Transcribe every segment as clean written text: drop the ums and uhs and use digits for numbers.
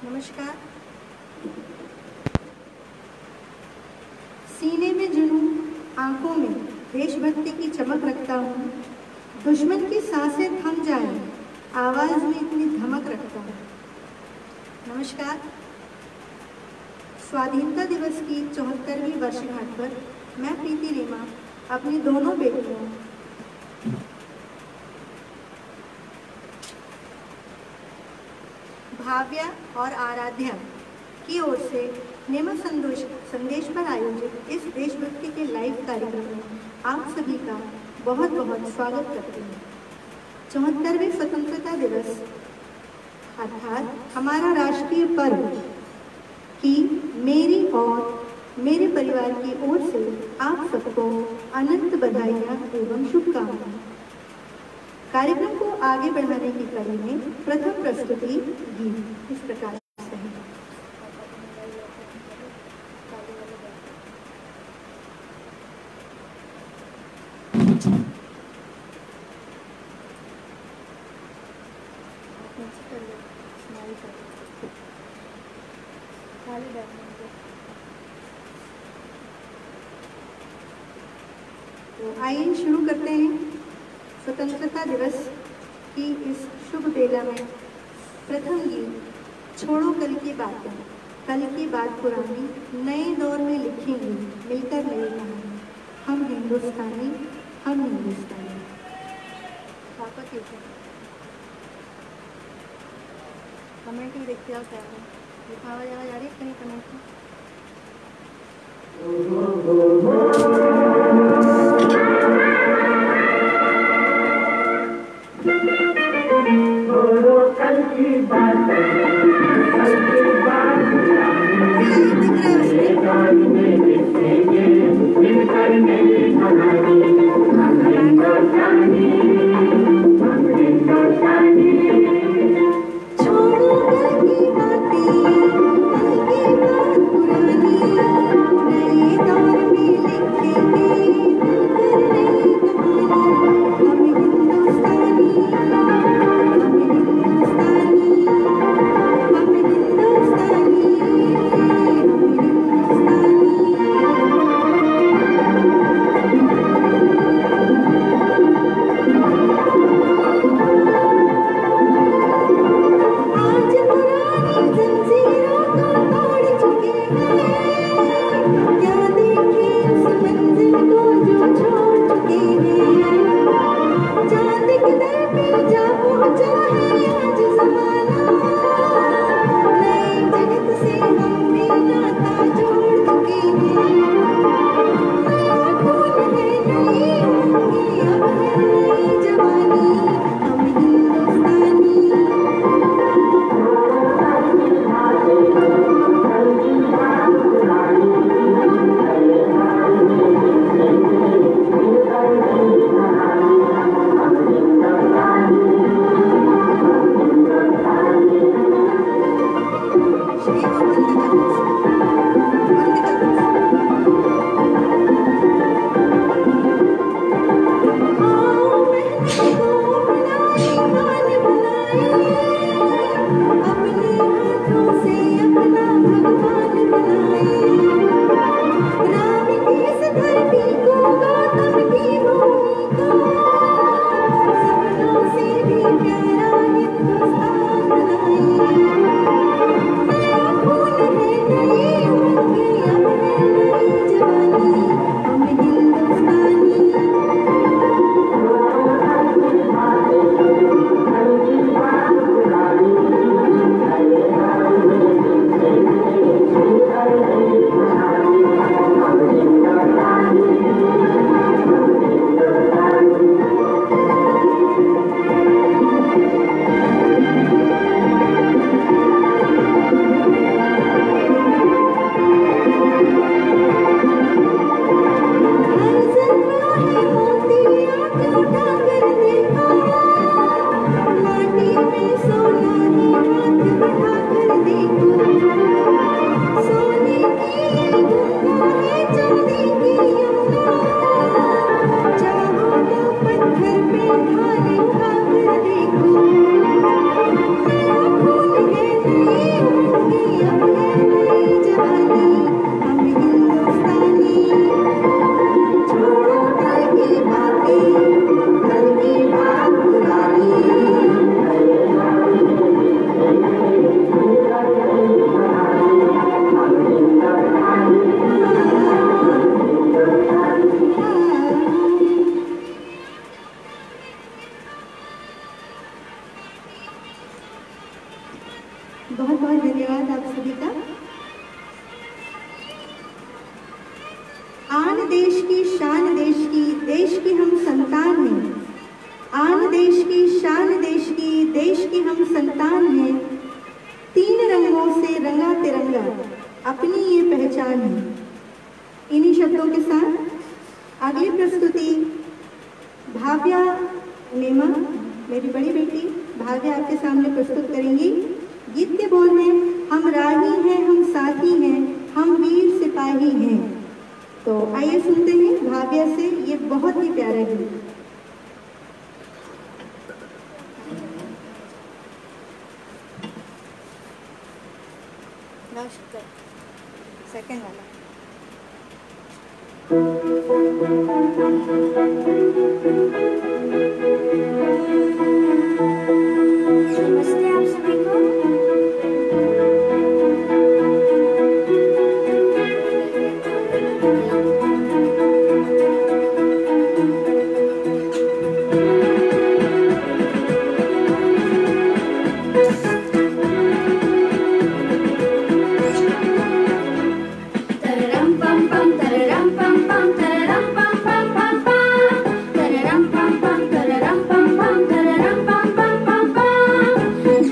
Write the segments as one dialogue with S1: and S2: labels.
S1: नमस्कार। सीने में जुनून, आंखों में देशभक्ति की चमक रखता हूँ। दुश्मन की सांसें थम जाएं, आवाज में इतनी धमक रखता हूँ। नमस्कार। स्वाधीनता दिवस की 74वीं वर्षगांठ पर मैं प्रीति रेमा अपनी दोनों बेटियों भाव्या और आराध्या की ओर से नेमा संदेश पर आयोजित इस देशभक्ति के लाइव कार्यक्रम में आप सभी का बहुत बहुत स्वागत करती हूँ। 74वें स्वतंत्रता दिवस अर्थात हमारा राष्ट्रीय पर्व की मेरी और मेरे परिवार की ओर से आप सबको अनंत बधाइयाँ एवं शुभकामनाएं। कार्यक्रम को आगे बढ़ाने की कड़ी में प्रथम प्रस्तुति गीत इस प्रकार से है। तो आइए शुरू करते हैं। स्वतंत्रता दिवस की इस शुभ बेला में प्रथम गीत छोड़ो कल की बातें, कल की बात पुरानी, नए दौर में लिखेंगे मिलकर नई कहानी, हम हिंदुस्तानी हम हिंदुस्तानी। पापा कैसे कमेंट ही देखते हो क्या है, लिखावा जा रही है कहीं कमेंट में। बहुत बहुत धन्यवाद आप सभी का। आन देश की शान देश की हम संतान हैं। आन देश की शान देश की हम संतान हैं। तीन रंगों से रंगा तिरंगा अपनी ये पहचान है। इन्हीं शब्दों के साथ अगली प्रस्तुति भाव्या नेमा, मेरी बड़ी बेटी भाव्या आपके सामने प्रस्तुत करेंगी। गीत के बोल हैं, हम राही हैं, हम साथी हैं, हम वीर सिपाही हैं। तो आइए सुनते हैं भाव्या से ये बहुत ही प्यारा गीत। सेकंड वाला।
S2: नमस्ते आप सभी को।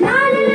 S2: La la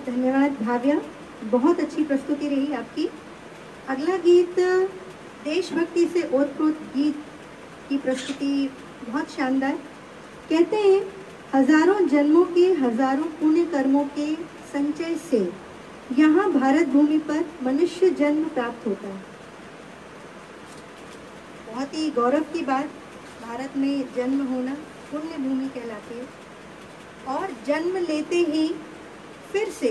S1: बहुत धन्यवाद भाव्या, बहुत अच्छी प्रस्तुति रही आपकी। अगला गीत देशभक्ति से ओतप्रोत गीत की प्रस्तुति बहुत शानदार। कहते हैं हजारों जन्मों के हजारों पुण्य कर्मों के संचय से यहाँ भारत भूमि पर मनुष्य जन्म प्राप्त होता है। बहुत ही गौरव की बात, भारत में जन्म होना पुण्य भूमि कहलाती है। और जन्म लेते ही फिर से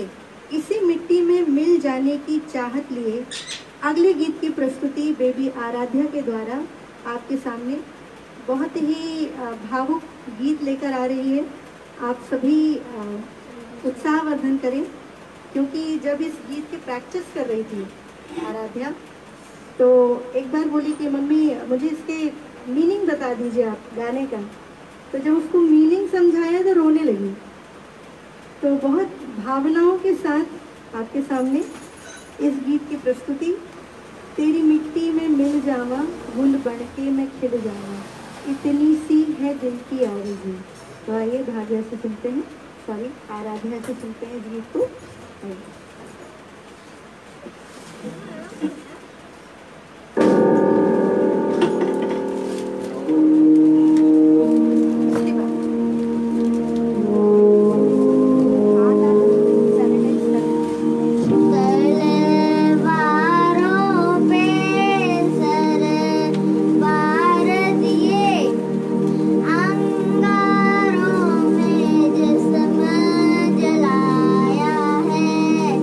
S1: इसी मिट्टी में मिल जाने की चाहत लिए अगले गीत की प्रस्तुति बेबी आराध्या के द्वारा आपके सामने बहुत ही भावुक गीत लेकर आ रही है। आप सभी उत्साहवर्धन करें, क्योंकि जब इस गीत की प्रैक्टिस कर रही थी आराध्या तो एक बार बोली कि मम्मी मुझे इसके मीनिंग बता दीजिए आप गाने का। तो जब उसको मीनिंग समझाया तो रोने लगी। तो बहुत भावनाओं के साथ आपके सामने इस गीत की प्रस्तुति। तेरी मिट्टी में मिल जावा, गुल बन के मैं खिल जावा, इतनी सी है दिल की आरज़ू। तो आइए भाग्या से सुनते हैं, सॉरी आराध्या से सुनते हैं इस गीत को।
S2: अंगारों में जिस्म जलाया है।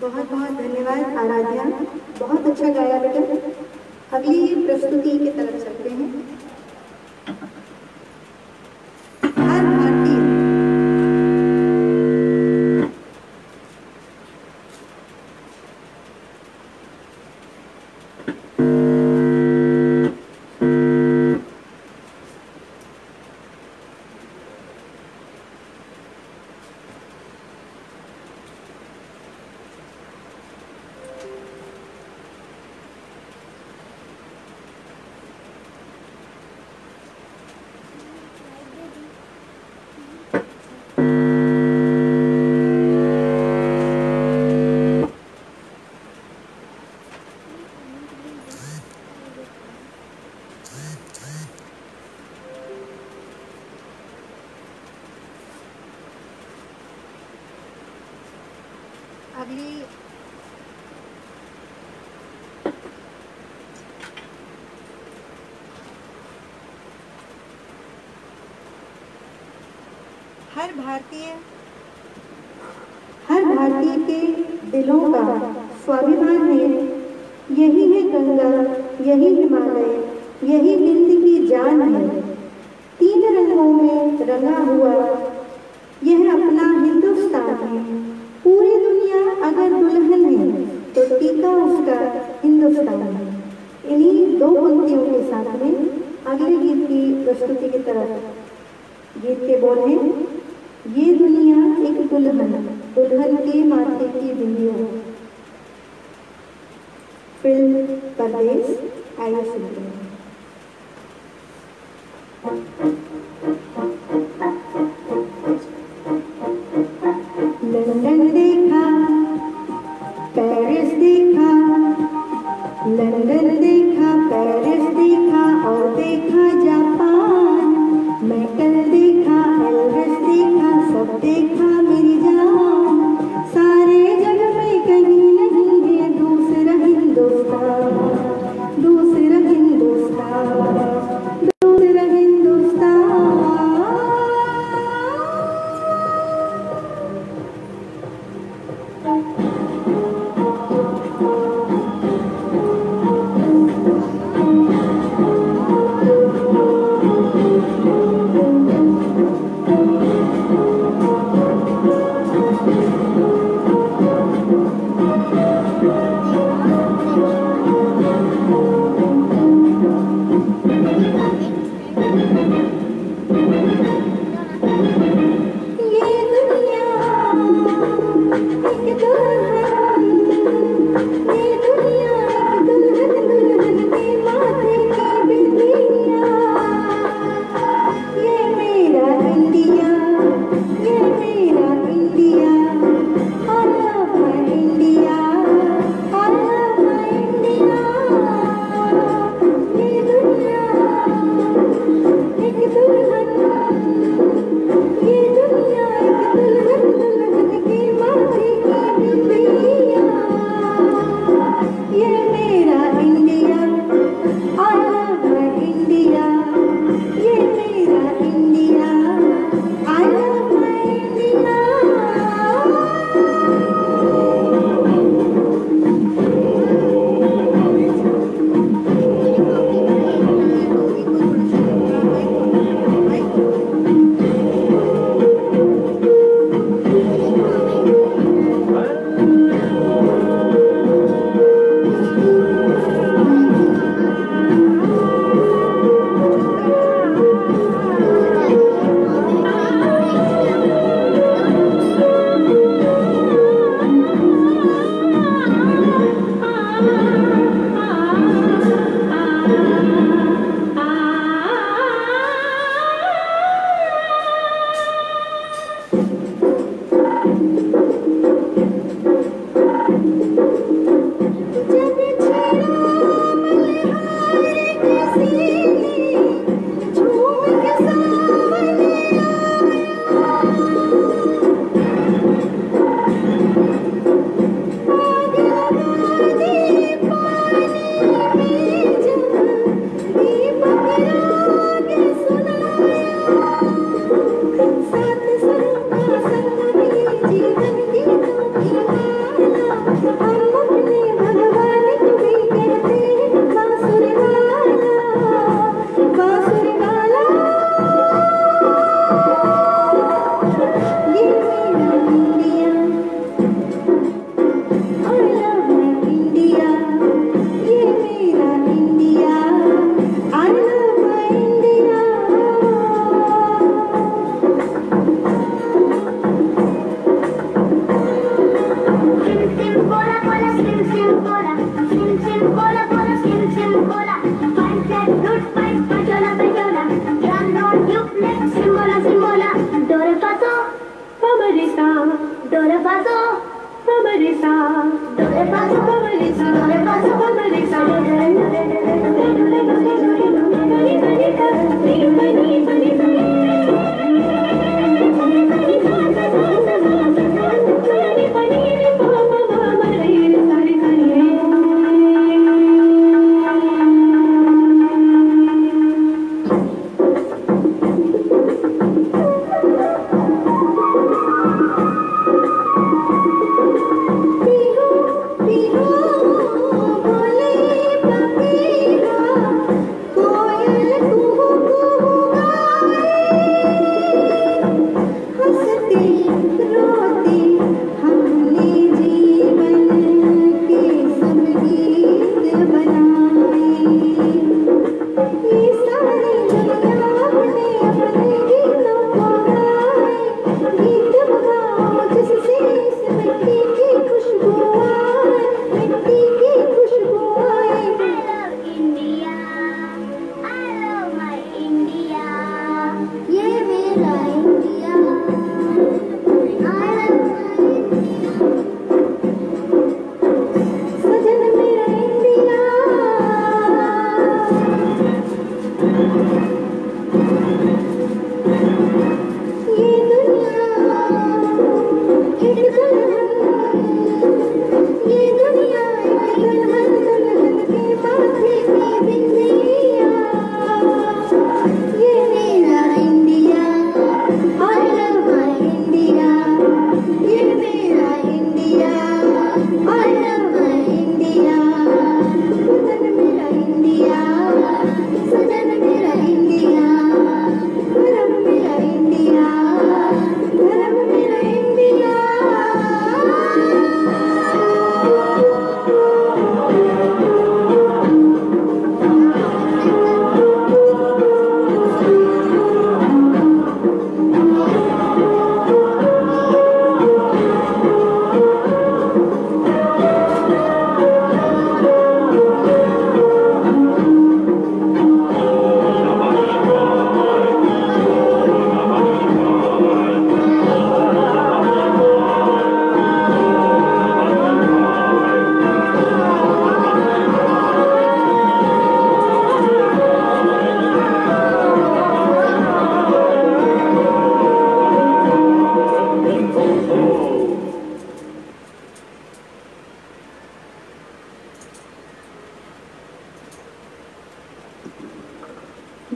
S1: बहुत बहुत धन्यवाद आराध्या, बहुत अच्छा गाया बेटा। अगली प्रस्तुति की तरफ चलते हैं। हर भारतीय अगली हर भारतीय के दिलों का स्वाभिमान है। यही है गंगा, यही हिमालय, यही हिंद की जान है। 3 रंगों में रंगा हुआ यह अपना हिंदुस्तान है। पूरी दुनिया अगर दुल्हन है तो टीका उसका हिंदुस्तान है। इन्हीं 2 पंक्तियों के साथ में अगले गीत की प्रस्तुति की तरफ। गीत के बोल हैं, ये दुनिया एक दुल्हन, दुल्हन के माथे की बिंदिया। फिल्म परदेश, आइए सुनते हैं। लंदन देखा, पेरिस देखा, लंदन देखा, पेरिस देखा और देखा जापान। मैं कल देखा, एल्विस देखा, सब देखा मेरी जान। सारे जग में कहीं नहीं है दूसरा हिंदुस्तान, दूसरा हिंदुस्तान, दूसरा Hindustan.
S2: cola, sim cola cola, sim cola. Fine flat fruit pipe, pajola pajola. Drum roll duplex, simbola simbola. Do re fa so, fa ma re sa. Do re fa so, fa ma re sa. Do re fa so, fa ma re sa. Do re fa so, fa ma re sa. Do re do re do re do re do re do re do re do re. Pani pani pani pani pani pani.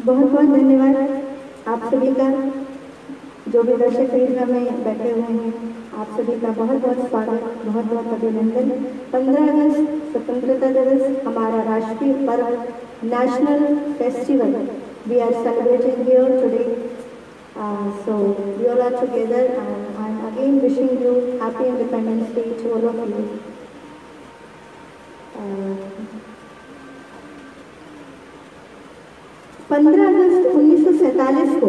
S1: बहुत बहुत धन्यवाद आप सभी का, जो भी दर्शक दीर्घा में बैठे हुए हैं, आप सभी का बहुत बहुत स्वागत, बहुत बहुत अभिनंदन। 15 अगस्त स्वतंत्रता दिवस हमारा राष्ट्रीय पर्व, national festival we are celebrating here today, so we all are together and I'm again wishing you happy Independence Day to all of you. 15 अगस्त 1947 को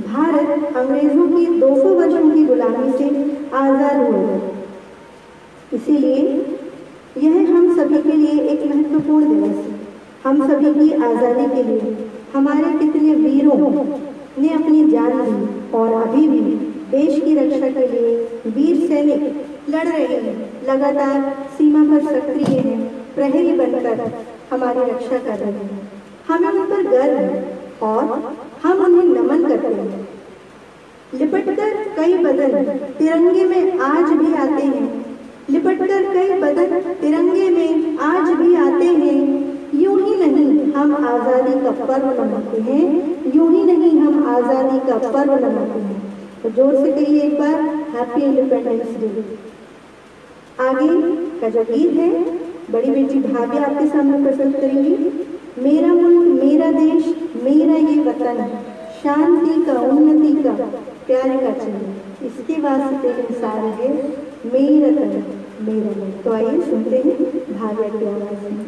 S1: भारत अंग्रेजों की 200 वर्षों की गुलामी से आज़ाद हुआ। इसीलिए यह हम सभी के लिए एक महत्वपूर्ण दिवस है। हम सभी की आज़ादी के लिए हमारे कितने वीरों ने अपनी जान दी और अभी भी देश की रक्षा के लिए वीर सैनिक लड़ रहे हैं, लगातार सीमा पर सक्रिय हैं, प्रहरी बनकर हमारी रक्षा कर रहे हैं। हमें उन पर गर्व है और हम उन्हें नमन करते हैं। लिपटकर कई बदन तिरंगे में आज भी आते हैं, लिपटकर कई बदन तिरंगे में आज भी आते हैं। यूं ही नहीं हम आज़ादी का पर्व मनाते हैं, यूं ही नहीं हम आज़ादी का पर्व मनाते हैं। तो जोर से कहिए एक बार, हैप्पी इंडिपेंडेंस डे। आगे का जो गीत है बड़ी बेटी भाग्य आपके सामने प्रस्तुत करेंगी। मेरा मुल्क मेरा देश मेरा ये वतन, शांति का उन्नति का प्यार का चिन्ह, इसके वास्ते इंसार है मेरा तन मेरा मन। तो आइए सुनते हैं भाग्य की आवाज़ में।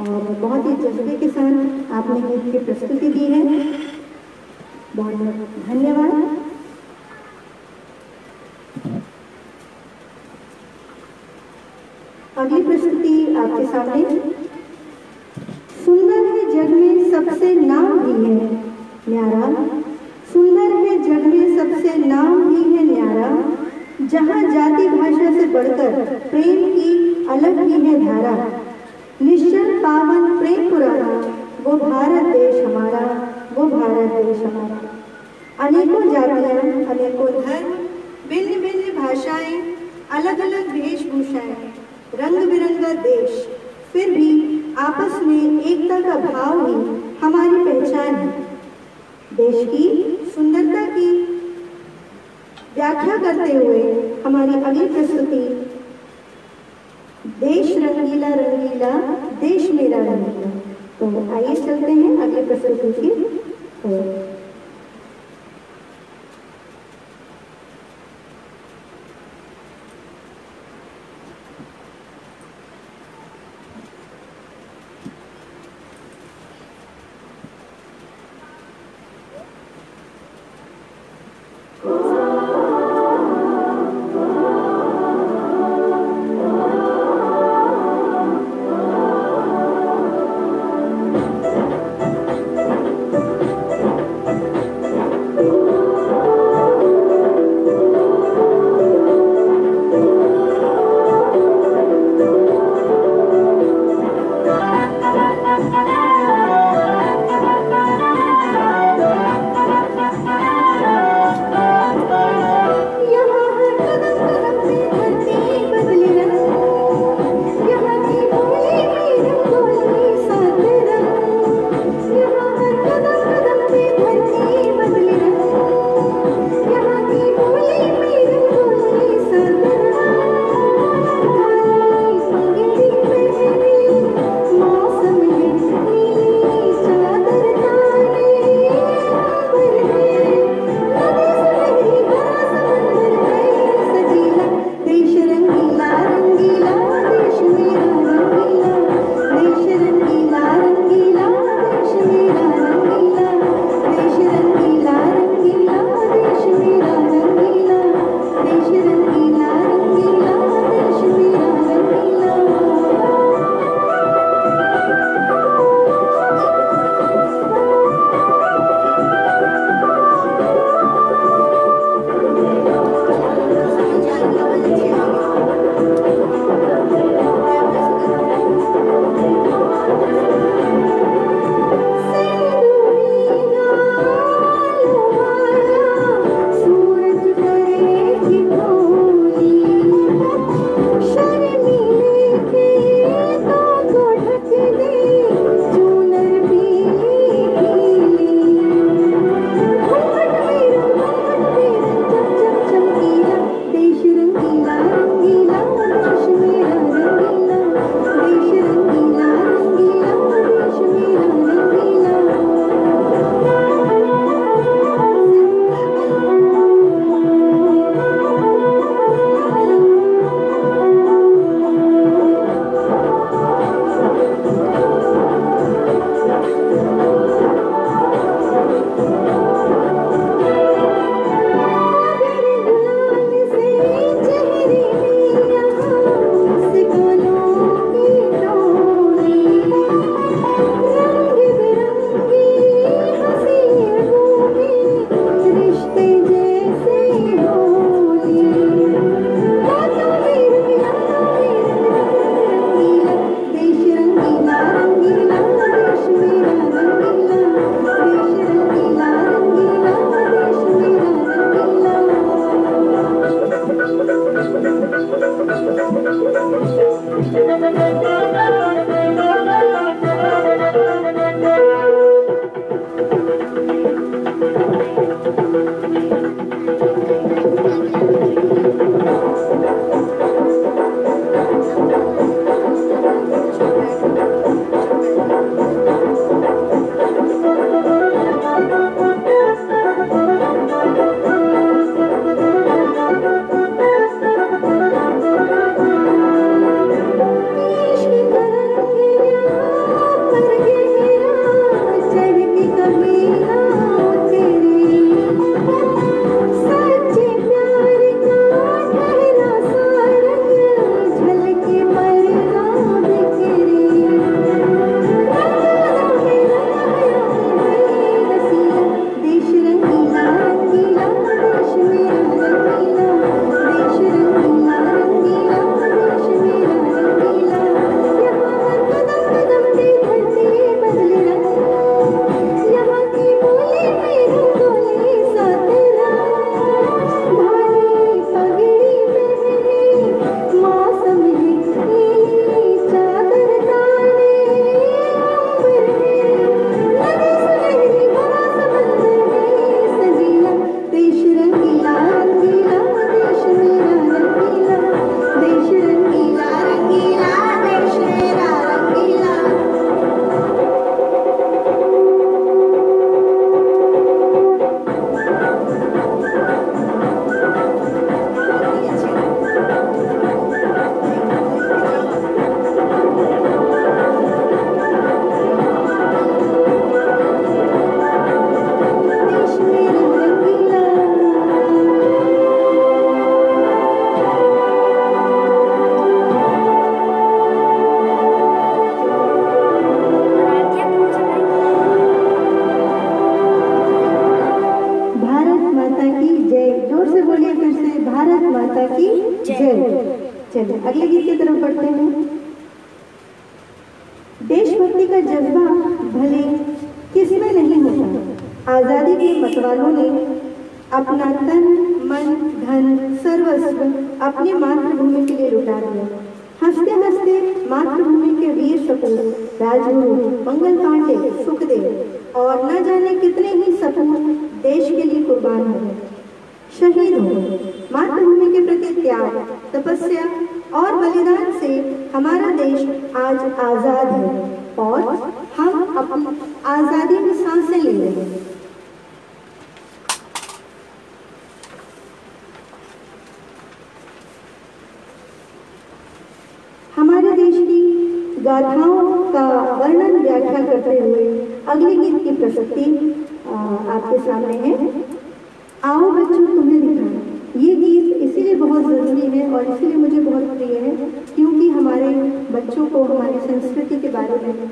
S1: और बहुत ही जज्बे के साथ आपने गीत की प्रस्तुति दी है। बहुत बहुत धन्यवाद। अगली प्रस्तुति आपके सामने। सुंदर है जग में सबसे नाम भी है न्यारा, सुंदर है जग में सबसे नाम भी है न्यारा, जहाँ जाति भाषा से बढ़कर प्रेम की अलग ही है धारा। निश्चल पावन प्रेम पुराना, वो भारत देश हमारा, वो भारत देश हमारा। अनेकों जातियाँ, अनेकों धर्म, भिन्न भिन्न भाषाएं, अलग अलग वेशभूषाएं, रंग बिरंगा देश, फिर भी आपस में एकता का भाव ही हमारी पहचान है। देश की सुंदरता की व्याख्या करते हुए हमारी अगली प्रस्तुति, देश रंगीला रंगीला देश मेरा रंगीला। तो आइए चलते हैं अगली प्रस्तुति की ओर। देशभक्ति का जज्बा भले किसमें नहीं होता। आज़ादी के मतवालों ने अपना तन मन धन सर्वस्व अपनी मातृभूमि के लिए लुटा दिया। हंसते हंसते मातृभूमि के वीर सपूत राजगुरु मंगल पांडे सुखदेव और न जाने कितने ही सपूत देश के लिए कुर्बान हो गए, शहीद हो गए। मातृभूमि के प्रति त्याग तपस्या और बलिदान से हमारा देश आज आजाद है और हम अपनी आजादी में सांसें ले रहे हैं। हमारे देश की गाथाओं का वर्णन व्याख्या करते हुए अगले गीत की प्रस्तुति आपके सामने है। आओ बच्चों तुम्हें दिखाएं। ये गीत इसीलिए बहुत ज़रूरी है और इसीलिए मुझे बहुत प्रिय है क्योंकि हमारे बच्चों को हमारी संस्कृति के बारे में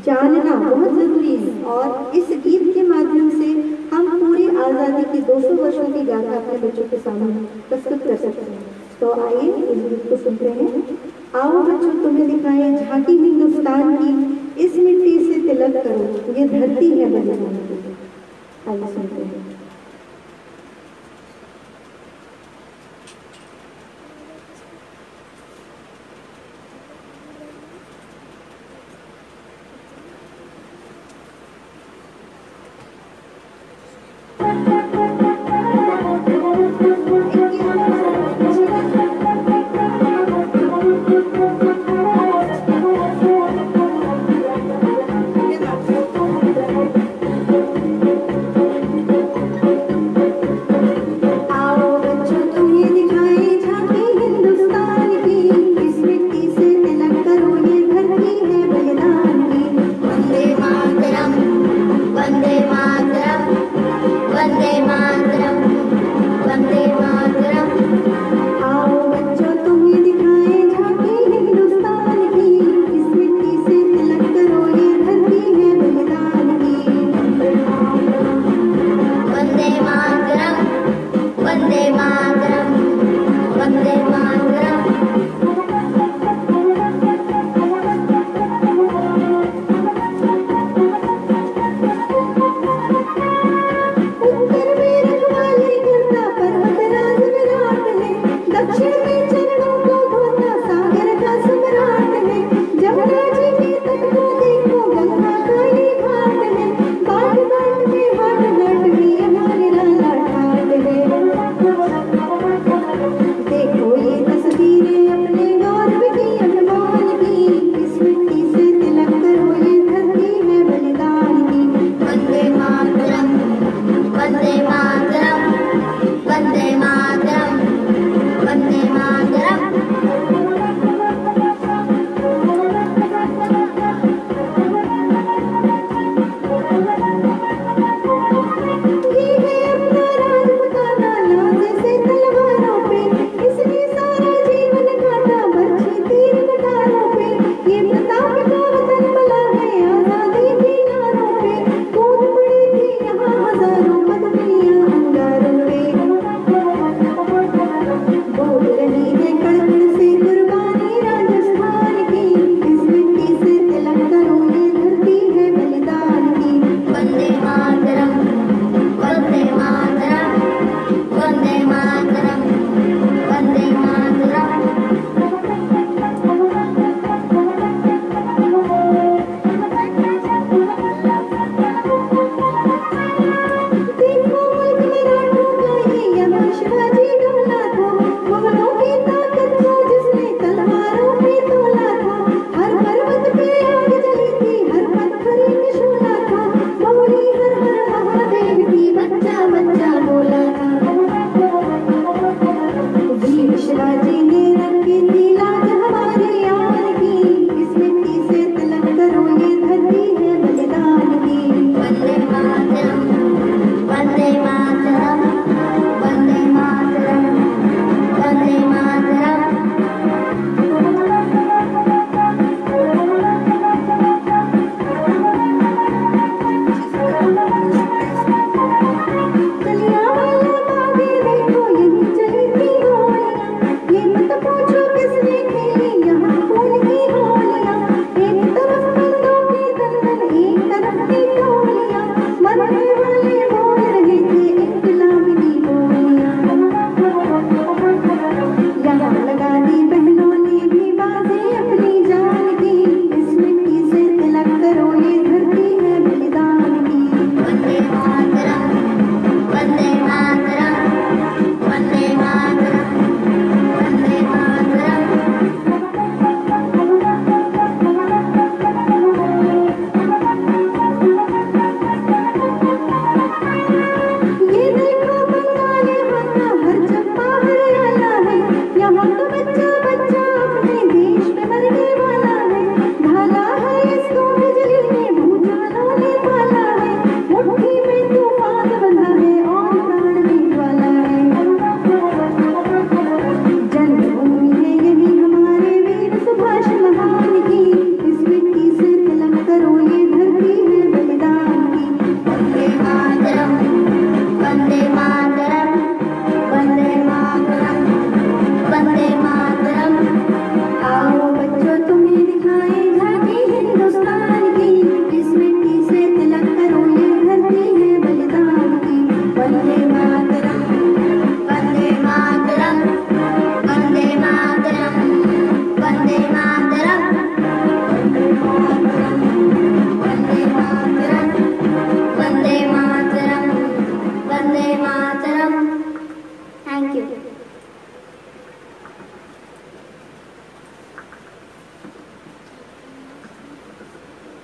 S1: जानना बहुत ज़रूरी है और इस गीत के माध्यम से हम पूरी आज़ादी की 200 वर्षों की गाथा अपने बच्चों के सामने प्रस्तुत कर सकते हैं। तो आइए इस गीत को सुनते हैं। आओ बच्चों तुम्हें दिखाएं झांकी हिंदुस्तान की, इस मिट्टी से तिलक करो, ये धरती है बलिदान की। आइए सुनते हैं।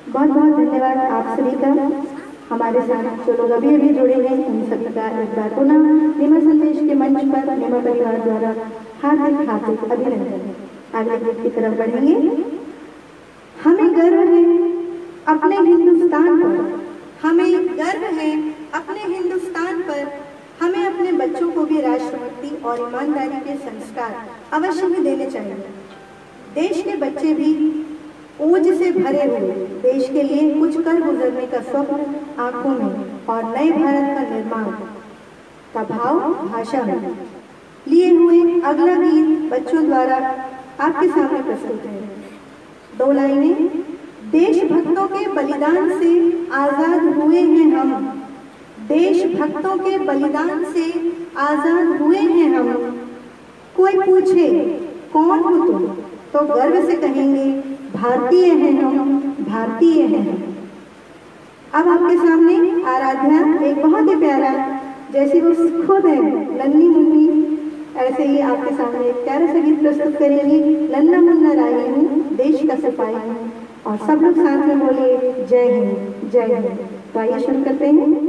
S1: बहुत बहुत धन्यवाद आप सभी का। हमारे साथ जो लोग अभी अभी जुड़े हैं उन सभी का एक बार पुनः निमा संदेश के मंच पर निमा परिवार द्वारा हार्दिक हार्दिक अभिनंदन। आगे गीत की तरफ बढ़ेंगे। हमें गर्व है अपने हिंदुस्तान पर, हमें गर्व है अपने हिंदुस्तान पर। हमें अपने बच्चों को भी राष्ट्रभक्ति और ईमानदारी के संस्कार अवश्य ही देने चाहिए। देश के बच्चे भी ओज से भरे हुए देश के लिए कुछ कर गुजरने का स्वप्न आंखों में और नए भारत का निर्माण का भाव भाषा में लिए हुए अगला गीत बच्चों द्वारा आपके सामने प्रस्तुत है। 2 लाइनें। देशभक्तों के बलिदान से आजाद हुए हैं हम, देशभक्तों के बलिदान से आजाद हुए हैं हम। कोई पूछे कौन हो तुम तो गर्व से कहेंगे भारतीय हैं हम, भारतीय हैं। अब आपके सामने आराध्या एक बहुत ही प्यारा, जैसी वो खुद है नन्ही मुन्नी, ऐसे ही आपके सामने एक प्यारा सा गीत प्रस्तुत करेंगी। नन्ना मुन्ना राही हूँ, देश का सिपाही हूँ। और सब लोग साथ में बोलिए जय हिंद, जय हिंद। तो आइए शुरू करते हैं।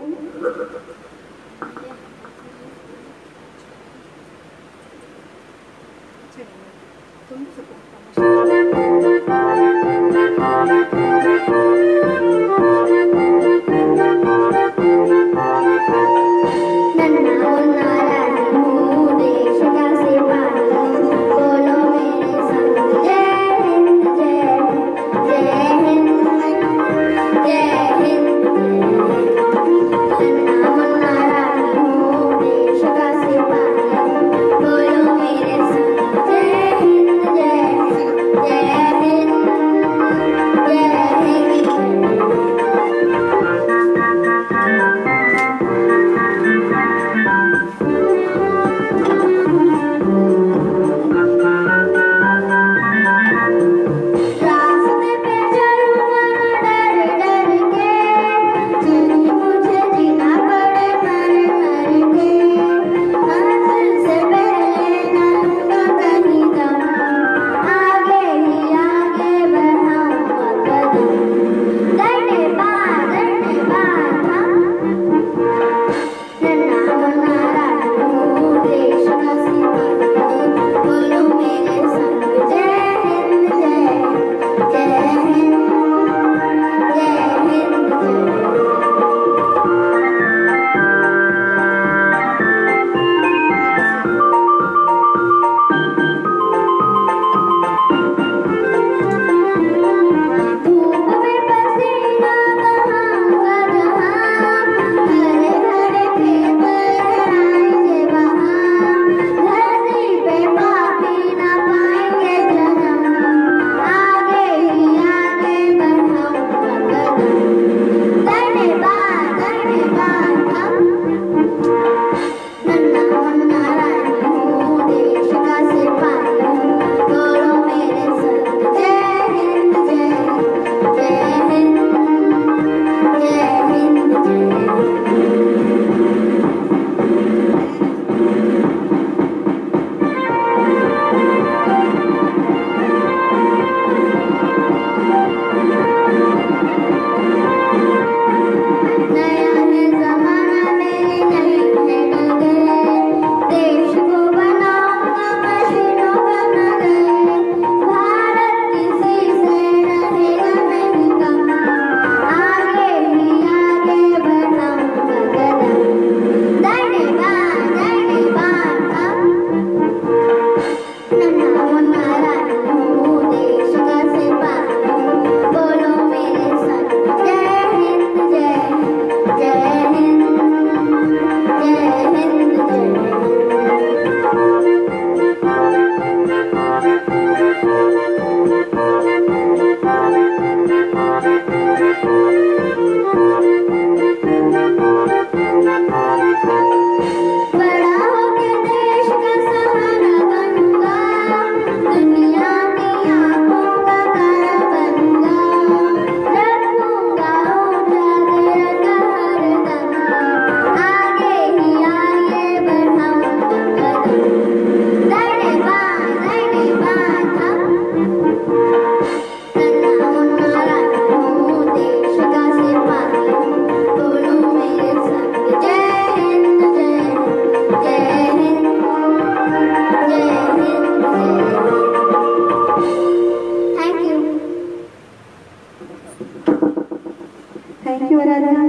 S1: थैंक यू आराधना,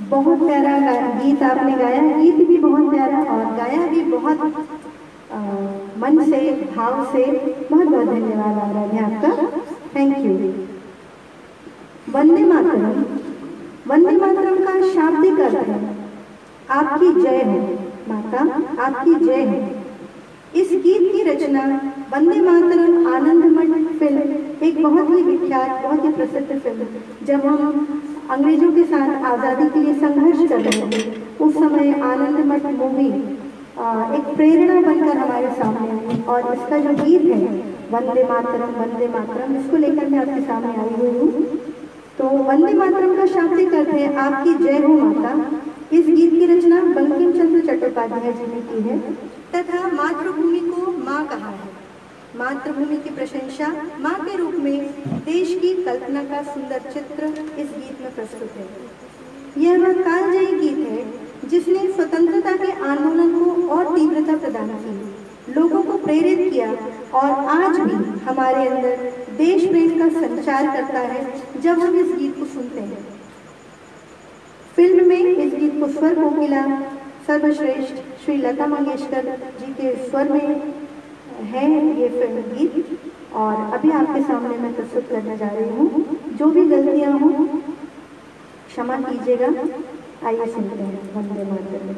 S1: बहुत प्यारा गीत आपने गाया, गीत भी बहुत प्यारा और गाया भी बहुत मन से, भाव से। बहुत बहुत धन्यवाद आराध्या आपका, थैंक यू। वंदे मातरम, वंदे मातरम का शाब्दिक अर्थ है आपकी जय हो माता, आपकी जय हो। इस गीत की रचना वंदे मातरम आनंद मठ फिल्म, एक बहुत ही विख्यात, बहुत ही प्रसिद्ध फिल्म, जब हम अंग्रेजों के साथ आज़ादी के लिए संघर्ष कर रहे थे, उस समय आनंद मठ मूवी एक प्रेरणा बनकर हमारे सामने आई। और इसका जो गीत है वंदे मातरम, इसको लेकर मैं आपके सामने आई हुई हूँ। तो वंदे मातरम का शाब्दिक अर्थ है आपकी जय हो माता। इस गीत की रचना बंकिम चंद्र चट्टोपाध्याय जी ने की है तथा मातृभूमि को माँ कहा है। मातृभूमि की प्रशंसा माँ के रूप में देश की कल्पना का सुंदर चित्र इस गीत में प्रस्तुत है। यह वह कालजयी गीत है जिसने स्वतंत्रता के आंदोलन को और तीव्रता प्रदान की, लोगों को प्रेरित किया और आज भी हमारे अंदर देश प्रेम का संचार करता है जब हम इस गीत को सुनते हैं। फिल्म में इस गीत को स्वर कोकिला सर्वश्रेष्ठ श्री लता मंगेशकर जी के स्वर में है ये फिल्म गीत, और अभी आपके सामने मैं प्रस्तुत करने जा रही हूँ। जो भी गलतियाँ हों क्षमा कीजिएगा। आइए सुनते हैं वंदे मातरम।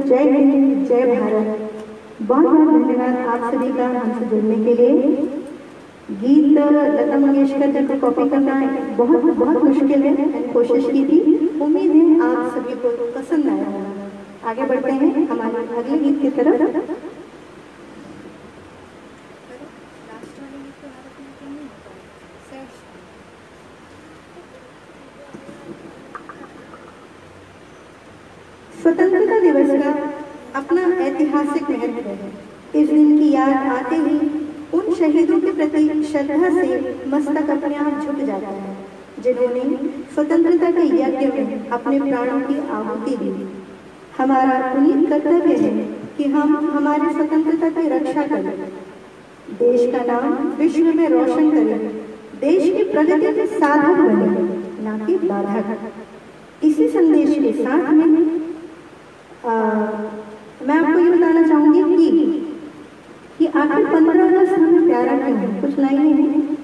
S1: जय हिंद, जय भारत। बहुत बहुत धन्यवाद आप सभी का हमसे जुड़ने के लिए। गीत लता मंगेशकर जी को कॉपी करना बहुत बहुत मुश्किल है, मैंने कोशिश की थी। उम्मीद है आप सभी को पसंद आया होगा। आगे बढ़ते हैं हमारे अगले गीत की तरफ। स्वतंत्रता दिवस का अपना ऐतिहासिक महत्व है। इस दिन की याद आते ही उन शहीदों के प्रति श्रद्धा से मस्तक अपने आप झुक जाता है, जिन्होंने स्वतंत्रता के यज्ञ में अपने प्राणों की आहुति दी। हमारा पुनीत कर्तव्य है कि हम हमारी स्वतंत्रता की रक्षा करें, देश का नाम विश्व में रोशन करें, देश की प्रगति के साधक बने, न कि बाधक। इसी संदेश के साथ में मैं आपको ये बताना चाहूंगी कि आखिर 15 अगस्त हमें प्यारा क्यों है। कुछ लाइनें हैं।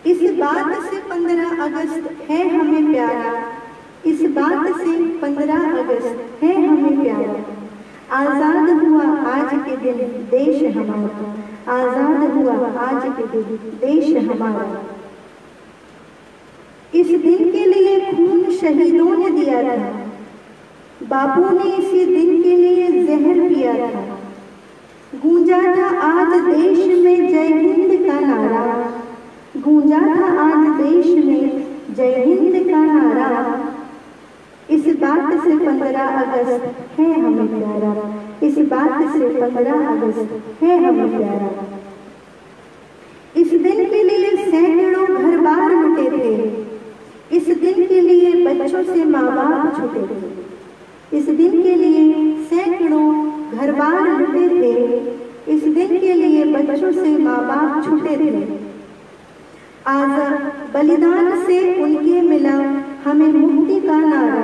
S1: इस बात से 15 अगस्त है हमें प्यारा, इस बात से 15 अगस्त है हमें प्यारा। आजाद हुआ आज के दिन देश हमारा, आजाद हुआ आज के दिन देश हमारा। इस दिन के लिए खून शहीदों ने दिया था, बापू ने इसी दिन के लिए जहर पिया था। गूंजा था आज देश में जय हिंद का नारा, गूंजा था आज देश में जय हिंद का नारा। इस बात से 15 अगस्त है हमें प्यारा, इस बात से 15 अगस्त है हमें प्यारा। इस दिन के लिए सैकड़ों घर बार लुटे थे, इस दिन के लिए बच्चों से माँ बाप छूटे थे। इस दिन के लिए सैकड़ों घर बार लुटे थे, इस दिन के लिए बच्चों से माँ बाप छूटे थे। आज बलिदान से उनके मिला हमें मुक्ति का नारा।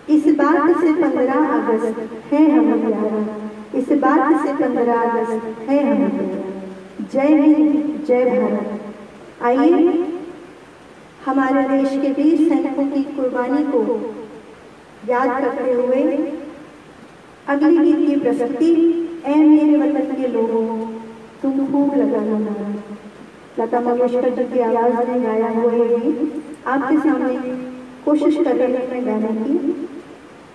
S1: इस बात से 15 अगस्त है हमें प्यारा, इस बात से 15 अगस्त है हमें प्यारा। जय हिंद, जय भारत। आइए हमारे देश के वीर सैनिकों की कुर्बानी को याद करते हुए अगली गीत की प्रस्तुति ऐ मेरे वतन के लोगों तुम खूब लगाना नारा। लता मंगेशकर जी की आवाज में गाया हुआ ये गीत आपके सामने कोशिश कर रहे हैं गाने की।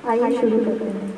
S1: आइए शुरू करते हैं।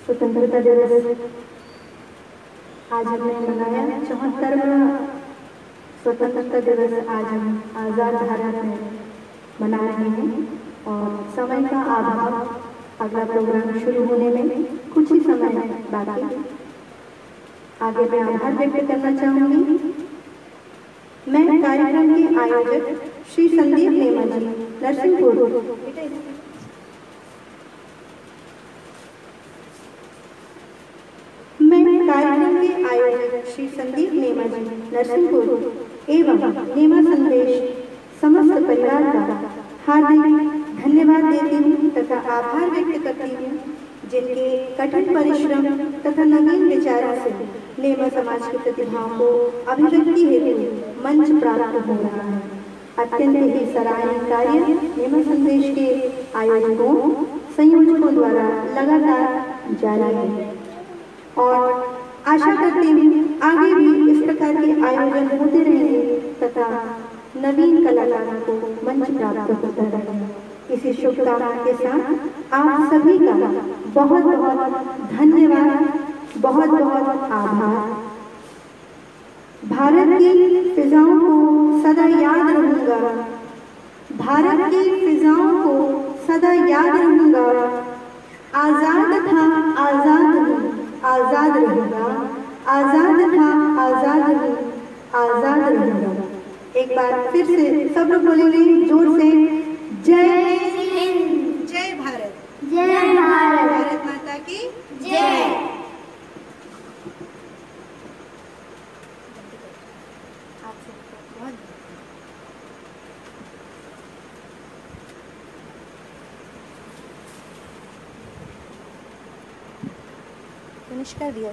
S1: स्वतंत्रता दिवस आज हमने मनाया 74वां स्वतंत्रता दिवस आज हम आज़ाद भारत में मना रहे हैं और समय का अभाव, अगला प्रोग्राम शुरू होने में कुछ ही समय बाकी। आगे मैं आभार व्यक्त करना चाहूंगी। मैं कार्यक्रम के आयोजक श्री संदीप नेमा जी नरसिंहपुर, कार्यक्रम के आयोजक श्री संदीप नेमा जी नरसिंहपुर एवं नेमा संदेश समस्त परिवार का हार्दिक धन्यवाद देती हूँ तथा आभार व्यक्त करती हूँ, जिनके कठिन परिश्रम तथा नवीन विचारों से नेमा समाज की प्रतिभाओं को अभिव्यक्ति हेतु मंच प्राप्त हो रहा है। अत्यंत ही सराहनीय कार्य नेमा संदेश के आयोजकों संयोजकों द्वारा लगातार जारी है और आशा करती हूँ आगे भी इस प्रकार के आयोजन होते रहेंगे तथा नवीन कलाकारों को मंच प्राप्त होता रहेगा। इसी शुभकामना के साथ आप सभी का बहुत बहुत धन्यवाद, बहुत बहुत आभार। भारत की फिजाओं को सदा याद रहूंगा, भारत की फिजाओं को सदा याद रहूंगा। आजाद था आजाद हूँ, आजाद रहूंगा, आजाद था आजाद हूँ, आजाद रहूंगा। एक बार फिर से सब लोग बोलेंगे जोर से, जय हिंद, जय भारत,
S2: जय भारत,
S1: भारत माता की
S2: जय।
S1: फिनिश कर दिया।